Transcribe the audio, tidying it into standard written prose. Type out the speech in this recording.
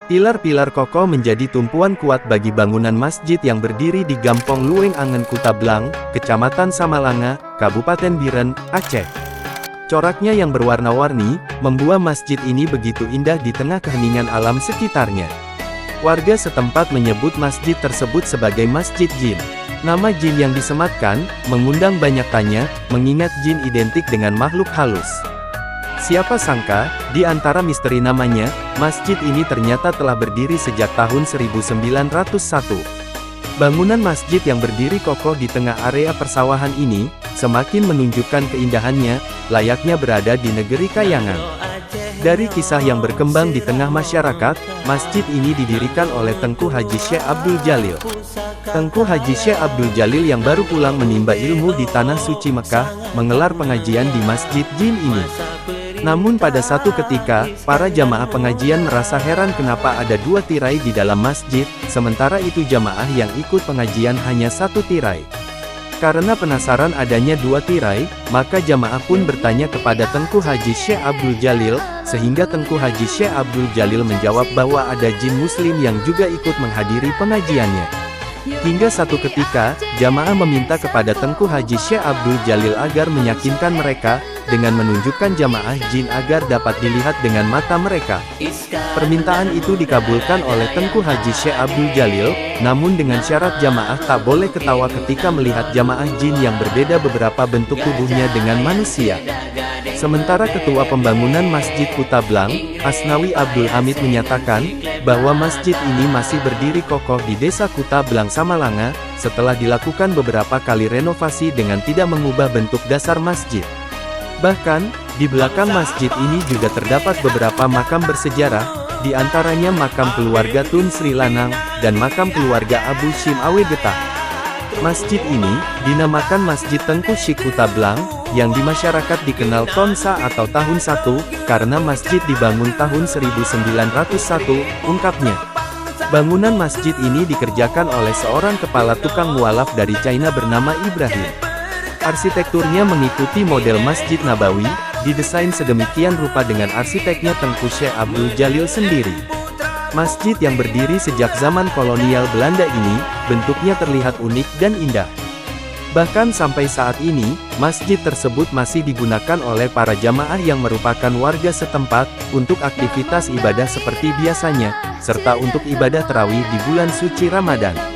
Pilar-pilar kokoh menjadi tumpuan kuat bagi bangunan masjid yang berdiri di Gampong Lueng Angen Kutablang, Kecamatan Samalanga, Kabupaten Biren, Aceh. Coraknya yang berwarna-warni, membuat masjid ini begitu indah di tengah keheningan alam sekitarnya. Warga setempat menyebut masjid tersebut sebagai Masjid Jin. Nama jin yang disematkan, mengundang banyak tanya, mengingat jin identik dengan makhluk halus. Siapa sangka, di antara misteri namanya, masjid ini ternyata telah berdiri sejak tahun 1901. Bangunan masjid yang berdiri kokoh di tengah area persawahan ini, semakin menunjukkan keindahannya, layaknya berada di negeri kayangan. Dari kisah yang berkembang di tengah masyarakat, masjid ini didirikan oleh Tengku Haji Syekh Abdul Jalil. Tengku Haji Syekh Abdul Jalil yang baru pulang menimba ilmu di Tanah Suci Mekah, mengelar pengajian di Masjid Jin ini. Namun pada satu ketika, para jamaah pengajian merasa heran kenapa ada dua tirai di dalam masjid, sementara itu jamaah yang ikut pengajian hanya satu tirai. Karena penasaran adanya dua tirai, maka jamaah pun bertanya kepada Tengku Haji Syekh Abdul Jalil, sehingga Tengku Haji Syekh Abdul Jalil menjawab bahwa ada jin muslim yang juga ikut menghadiri pengajiannya. Hingga satu ketika, jamaah meminta kepada Tengku Haji Syekh Abdul Jalil agar meyakinkan mereka, dengan menunjukkan jamaah jin agar dapat dilihat dengan mata mereka. Permintaan itu dikabulkan oleh Tengku Haji Syekh Abdul Jalil, namun dengan syarat jamaah tak boleh ketawa ketika melihat jamaah jin yang berbeda beberapa bentuk tubuhnya dengan manusia. Sementara Ketua Pembangunan Masjid Kutablang, Asnawi Abdul Hamid menyatakan, bahwa masjid ini masih berdiri kokoh di Desa Kutablang Samalanga, setelah dilakukan beberapa kali renovasi dengan tidak mengubah bentuk dasar masjid. Bahkan, di belakang masjid ini juga terdapat beberapa makam bersejarah, di antaranya makam keluarga Tun Sri Lanang, dan makam keluarga Abu Shim Awe Getah. Masjid ini, dinamakan Masjid Tengku Syekh Kutablang, yang di masyarakat dikenal Tonsa atau Tahun 1, karena masjid dibangun tahun 1901, ungkapnya. Bangunan masjid ini dikerjakan oleh seorang kepala tukang mualaf dari China bernama Ibrahim. Arsitekturnya mengikuti model Masjid Nabawi, didesain sedemikian rupa dengan arsiteknya Tengku Syekh Abdul Jalil sendiri. Masjid yang berdiri sejak zaman kolonial Belanda ini, bentuknya terlihat unik dan indah. Bahkan sampai saat ini, masjid tersebut masih digunakan oleh para jamaah yang merupakan warga setempat, untuk aktivitas ibadah seperti biasanya, serta untuk ibadah tarawih di bulan suci Ramadan.